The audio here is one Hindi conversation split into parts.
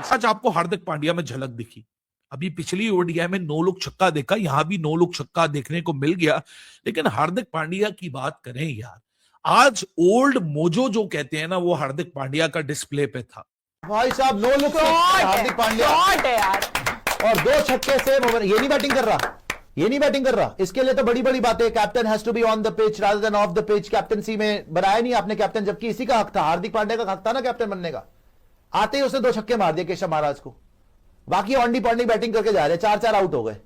आज आपको हार्दिक पांड्या में झलक दिखी। अभी पिछली ओडीआई में 9 लोग छक्का देखा, यहां भी 9 लोग छक्का देखने को मिल गया। लेकिन हार्दिक पांड्या की बात करें यार, आज ओल्ड मोजो जो कहते हैं ना, वो हार्दिक पांड्या का डिस्प्ले पे था। भाई साहब 9 लुक हार्दिक पांड्या यार, और 2 छक्के से ये नहीं बैटिंग कर रहा, ये नहीं बैटिंग कर रहा। इसके लिए तो बड़ी बड़ी बातें, captain has to be on the pitch rather than off the pitch. Captaincy में बनाया नहीं आपने कैप्टन, जबकि इसी का हक था, हार्दिक पांड्या का हक था ना कैप्टन बनने का। आते ही उसने 2 छक्के मार दिए केशव महाराज को। बाकी ऑनडी पॉन्डी बैटिंग करके जा रहे, 4-4 आउट हो गए।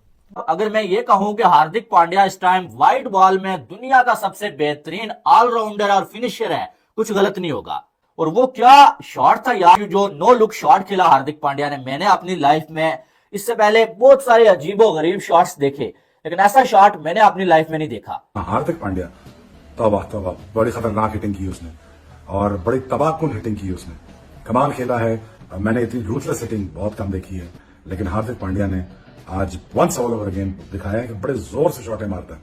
अगर मैं ये कहूं कि हार्दिक पांड्या इस टाइम व्हाइट बॉल में दुनिया का सबसे बेहतरीन ऑलराउंडर और फिनिशर है, कुछ गलत नहीं होगा। और वो क्या शॉट था यार, जो नो लुक शॉट खेला हार्दिक पांड्या ने। मैंने अपनी लाइफ में इससे पहले बहुत सारे अजीबो गरीब शॉट्स देखे, लेकिन ऐसा शॉट मैंने अपनी लाइफ में नहीं देखा। हार्दिक पांड्या तौबा तौबा, बड़ी खतरनाक हिटिंग की उसने और बड़ी तबाहकुन हिटिंग की उसने। कमाल खेला है। मैंने इतनी रूथलेस हिटिंग बहुत कम देखी है, लेकिन हार्दिक पांड्या ने आज वंस ऑल ओवर अगेन दिखाया है कि बड़े जोर से शॉटें मारता है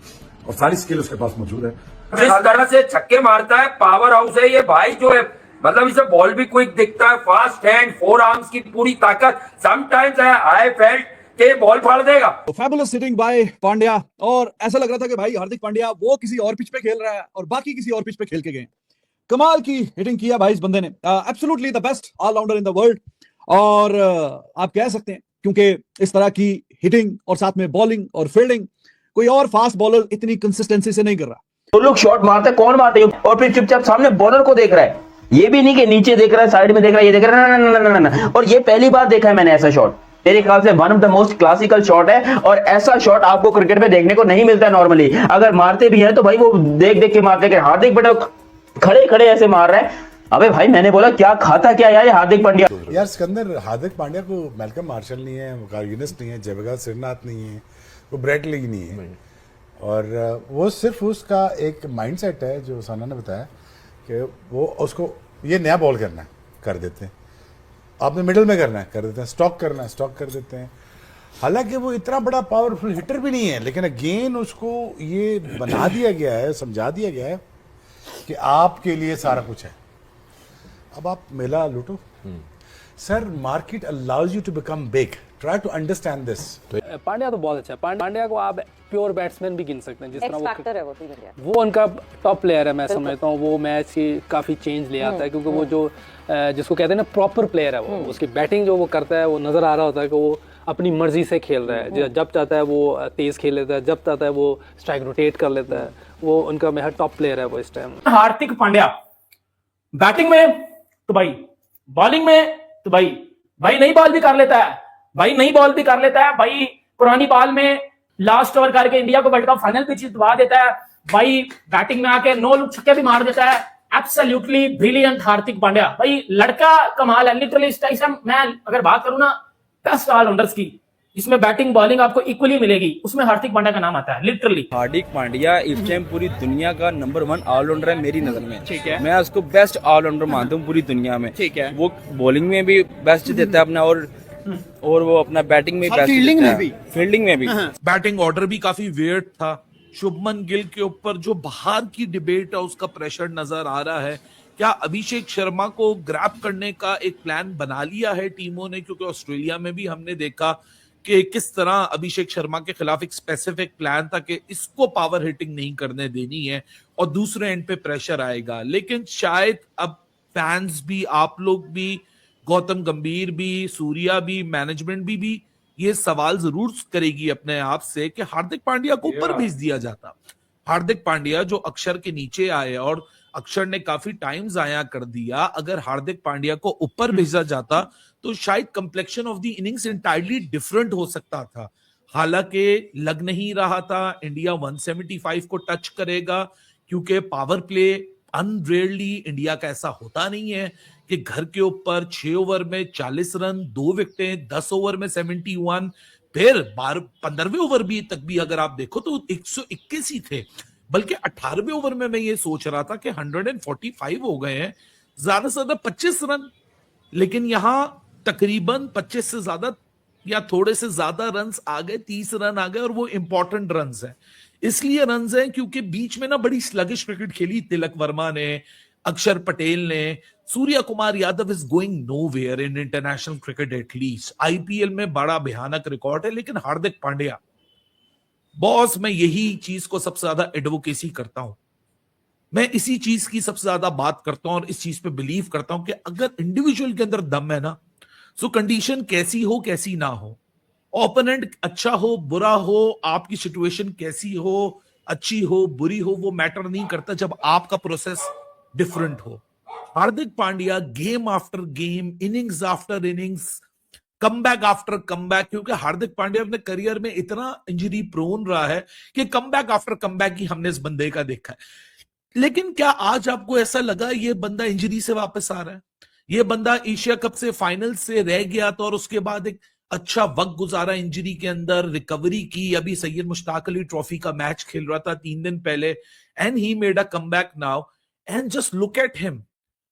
और सारी स्किल उसके पास मौजूद है। जिस तरह से छक्के मारता है, पावर हाउस है ये भाई जो है। मतलब इसे बॉल भी क्विक दिखता है, फास्ट हैंड, 4 आर्म्स की पूरी ताकत। समटाइम्स आई फेल्ट के बॉल फाड़ देगा। फैबुलस हिटिंग बाय पांड्या, और ऐसा लग रहा था कि भाई हार्दिक पांड्या वो किसी और पिच पे खेल रहा है और बाकी किसी और पिच पे खेल के गए। कमाल की हिटिंग किया भाई इस बंदे ने, absolutely the best allrounder in the world. और आप कह सकते हैं, क्योंकि इस तरह की हिटिंग और साथ में बॉलिंग और फील्डिंग कोई और फास्ट बॉलर इतनी कंसिस्टेंसी से नहीं कर रहा। तो लोग शॉट मारते हैं, कौन मारते हैं और फिर चुपचाप सामने बॉलर को देख रहा है। ये भी नहीं कि नीचे देख रहा है, साइड में देख रहा है, ये देख रहा है, ना ना ना ना ना। और ये पहली बार देखा है मैंने ऐसा शॉट। मेरे ख्याल से one of the most classical shot है, और ऐसा शॉट आपको क्रिकेट में देखने को नहीं मिलता नॉर्मली। अगर मारते भी है तो भाई वो देख देख के मारते हैं। हार्दिक पांड्या खड़े खड़े ऐसे मार रहे हैं। अबे भाई मैंने बोला क्या खाता क्या यार हार्दिक पांड्या। यार सिकंदर, हार्दिक पांड्या को मैल्कम मार्शल नहीं है, कार्गिनिस नहीं है, जयप्रकाश श्रीनाथ नहीं है, वो ब्रेट ली नहीं है। और वो सिर्फ उसका एक माइंडसेट है, जो साना ने बताया कि वो उसको ये नया बॉल करना है, कर देते हैं। आपने मिडिल में करना है, कर देते हैं। स्टॉक करना है, स्टॉक कर देते हैं। हालांकि वो इतना बड़ा पावरफुल हिटर भी नहीं है, लेकिन अगेन उसको ये बना दिया गया है, समझा दिया गया है कि आपके लिए सारा कुछ है, अब आप मेला लूटो। Sir, market allows you to become big, try to understand this. Pandya तो बहुत अच्छा है। पांड्या को आप प्योर बैट्समैन भी गिन सकते हैं, जिस तरह वो वो उनका टॉप प्लेयर है। मैं समझता हूँ वो मैच की काफी चेंज ले आता है, क्योंकि वो जो जिसको कहते हैं ना प्रॉपर प्लेयर है, वो उसकी बैटिंग जो वो करता है, वो नजर आ रहा होता है कि वो अपनी मर्जी से खेल रहा है। जब चाहता है वो तेज खेल लेता है, जब चाहता है वो स्ट्राइक रोटेट कर लेता है। वो उनका मेरा टॉप प्लेयर है वो इस टाइम। हार्दिक पांड्या बैटिंग में तो भाई, बॉलिंग में तो भाई नई बॉल भी कर लेता है, भाई पुरानी बॉल में लास्ट ओवर करके इंडिया को वर्ल्ड कप फाइनल पे जितवा देता है। भाई बैटिंग में आके 9 लुक छक्के भी मार देता है। Absolutely brilliant Hardik Pandya. भाई लड़का कमाल है, लिटरली इस टाइम मैं अगर बात करूं ना बेस्ट ऑलराउंडर्स की, इसमें बैटिंग बॉलिंग आपको इक्वली मिलेगी, उसमें हार्दिक पांड्या का नाम आता है लिटरली। हार्दिक पांड्या इस टाइम पूरी दुनिया का नंबर 1 ऑलराउंडर है मेरी नजर में। ठीक है, मैं उसको बेस्ट ऑलराउंडर मानता हूँ पूरी दुनिया में। ठीक है, वो बॉलिंग में भी बेस्ट देता है अपना, और वो अपना बैटिंग में बेस्ट, फील्डिंग में भी। बैटिंग ऑर्डर भी काफी वेट था। शुभमन गिल के ऊपर जो बाहर की डिबेट है, उसका प्रेशर नजर आ रहा है। क्या अभिषेक शर्मा को ग्रैब करने का एक प्लान बना लिया है टीमों ने? क्योंकि ऑस्ट्रेलिया में भी हमने देखा कि किस तरह अभिषेक शर्मा के खिलाफ एक स्पेसिफिक प्लान था कि इसको पावर हिटिंग नहीं करने देनी है, और दूसरे एंड पे प्रेशर आएगा। लेकिन शायद अब फैंस भी, आप लोग भी, गौतम गंभीर भी, सूर्या भी, मैनेजमेंट भी ये सवाल जरूर करेगी अपने आप से कि हार्दिक पांड्या को ऊपर भेज दिया जाता। हार्दिक पांड्या जो अक्षर के नीचे आए और अक्षर ने काफी टाइम जाया कर दिया, अगर हार्दिक पांड्या को ऊपर भेजा जाता तो शायद complexion of the innings entirely different हो सकता था। हालांकि लग नहीं रहा था इंडिया 175 को टच करेगा, क्योंकि पावर प्ले अनरेयरली इंडिया का ऐसा होता नहीं है कि घर के ऊपर 6 ओवर में 40 रन, 2 विकेटें, 10 ओवर में 71, फिर 15वें ओवर भी तक भी अगर आप देखो तो 121 ही थे। बल्कि 18वें ओवर में मैं ये सोच रहा था कि 145 हो गए हैं, ज्यादा से ज्यादा 25 रन। लेकिन यहां तकरीबन 25 से ज्यादा या थोड़े से ज्यादा रन्स आ गए, 30 रन आ गए, और वो इंपॉर्टेंट रन्स हैं। इसलिए रन्स हैं क्योंकि बीच में ना बड़ी स्लगिश क्रिकेट खेली तिलक वर्मा ने, अक्षर पटेल ने, Surya Kumar Yadav is going nowhere in international cricket at least. IPL में बड़ा भयानक रिकॉर्ड है, लेकिन हार्दिक पांड्या, बॉस मैं यही चीज को सबसे ज्यादा एडवोकेसी करता हूं, मैं इसी चीज की सबसे ज्यादा बात करता हूं और इस चीज पे बिलीव करता हूं कि अगर इंडिविजुअल के अंदर दम है ना, सो कंडीशन कैसी हो कैसी ना हो, ओपोनेंट अच्छा हो बुरा हो, आपकी सिचुएशन कैसी हो, अच्छी हो बुरी हो, वो मैटर नहीं करता जब आपका प्रोसेस डिफरेंट हो। Hardik Pandya game after game, innings after innings, comeback after comeback, क्योंकि हार्दिक पांड्या अपने करियर में इतना इंजरी प्रोन रहा है कि कमबैक आफ्टर कमबैक ही हमने इस बंदे का देखा है। लेकिन क्या आज आपको ऐसा लगा ये बंदा इंजरी से वापस आ रहा है? ये बंदा एशिया कप से फाइनल से रह गया था और उसके बाद एक अच्छा वक्त गुजारा इंजरी के अंदर, रिकवरी की, अभी सैयद मुश्ताक अली ट्रॉफी का मैच खेल रहा था 3 दिन पहले, and he made a comeback now, and just look at him.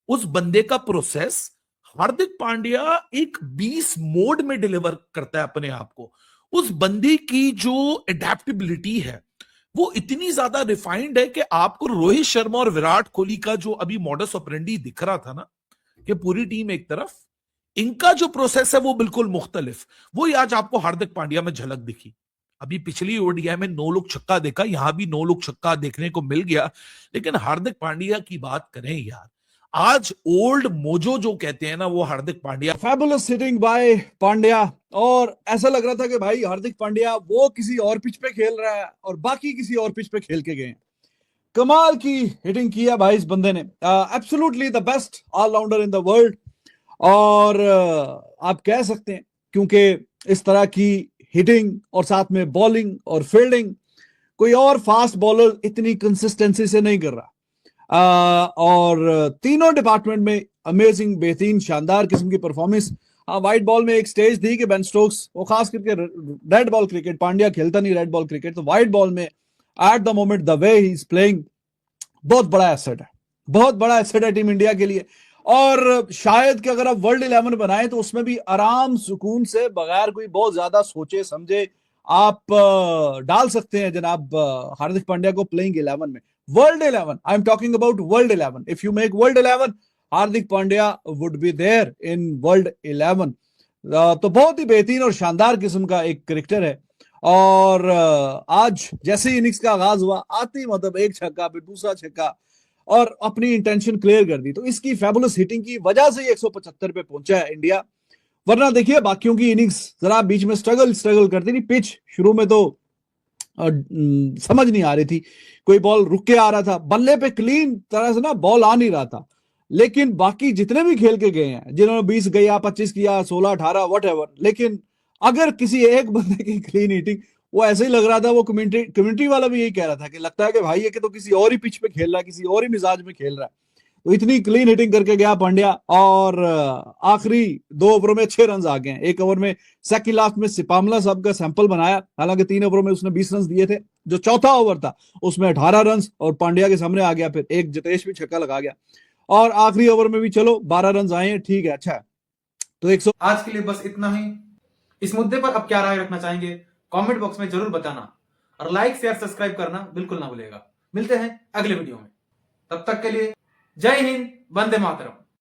उस बंदे का प्रोसेस, हार्दिक पांड्या एक 20 मोड में डिलीवर करता है अपने आप को। उस बंदे की जो एडेप्टेबिलिटी है वो इतनी ज्यादा रिफाइंड है कि आपको रोहित शर्मा और विराट कोहली का जो अभी मॉडस ऑपरेंडी दिख रहा था ना, कि पूरी टीम एक तरफ, इनका जो प्रोसेस है वो बिल्कुल मुख्तलिफ, वो आज आपको हार्दिक पांड्या में झलक दिखी। अभी पिछली ओडीआई में 9 लोग छक्का देखा, यहां भी 9 लोग छक्का देखने को मिल गया, लेकिन हार्दिक पांड्या की बात करें यार, आज ओल्ड मोजो जो कहते हैं ना, वो Hardik Pandya. Fabulous hitting by Pandya, और ऐसा लग रहा था कि भाई हार्दिक पांड्या वो किसी और पिच पे खेल रहा है और बाकी किसी और पिच पे खेल के गए। कमाल की हिटिंग किया भाई इस बंदे ने, absolutely the best allrounder in the world. और आप कह सकते हैं, क्योंकि इस तरह की हिटिंग और साथ में बॉलिंग और फील्डिंग कोई और फास्ट बॉलर इतनी कंसिस्टेंसी से नहीं कर रहा। और तीनों डिपार्टमेंट में अमेजिंग, बेहतरीन, शानदार किस्म की परफॉर्मेंस। वाइट बॉल में एक स्टेज थी कि बेन स्टोक्स, वो खास करके रेड बॉल क्रिकेट, पांड्या खेलता नहीं रेड बॉल क्रिकेट, तो वाइट बॉल में at the moment the way he is playing बहुत बड़ा एसेट है, बहुत बड़ा एसेट है टीम इंडिया के लिए। और शायद कि अगर आप वर्ल्ड 11 बनाए तो उसमें भी आराम सुकून से, बगैर कोई बहुत ज्यादा सोचे समझे, आप डाल सकते हैं जनाब हार्दिक पांड्या को प्लेइंग 11 में। World 11, I am talking about world 11। If you make world 11, Hardik Pandya would be there in world 11। तो बहुत ही बेहतरीन और शानदार किस्म का एक क्रिकेटर है। और आज जैसे इनिंग्स का आगाज हुआ, आती मतलब एक छक्का, फिर दूसरा छक्का, और अपनी इंटेंशन क्लियर कर दी। तो इसकी फैबुलस हिटिंग की वजह से 175 पे पहुंचा है इंडिया, वरना देखिए बाकियों की इनिंग्स जरा बीच में स्ट्रगल करती थी। पिच शुरू में तो समझ नहीं आ रही थी, कोई बॉल रुक के आ रहा था, बल्ले पे क्लीन तरह से ना बॉल आ नहीं रहा था। लेकिन बाकी जितने भी खेल के गए हैं, जिन्होंने 20 किया, 25 किया, 16, 18 व्हाटएवर, लेकिन अगर किसी एक बंदे की क्लीन हिटिंग, वो ऐसे ही लग रहा था, वो कम्युनिटी वाला भी यही कह रहा था कि लगता है कि भाई ये कि तो किसी और ही पिच पे खेल रहा है, किसी और ही मिजाज में खेल रहा है। तो इतनी क्लीन हिटिंग करके गया पांड्या, और आखिरी 2 ओवरों में 6 रन आ गए। 1 ओवर में सेकंड लास्ट में सिपामला साहब का सैंपल बनाया, हालांकि 3 ओवरों में उसने 20 रन दिए थे। जो चौथा ओवर था उसमें 18 रन और पांड्या के सामने आ गया, फिर एक जितेश भी छक्का लगा गया, और आखिरी ओवर में भी चलो 12 रन आए हैं, ठीक है, अच्छा है। तो 100। आज के लिए बस इतना ही। इस मुद्दे पर आप क्या राय रखना चाहेंगे कमेंट बॉक्स में जरूर बताना, और लाइक शेयर सब्सक्राइब करना बिल्कुल ना भूलिएगा। मिलते हैं अगले वीडियो में, तब तक के लिए जय हिंद, वंदे मातरम।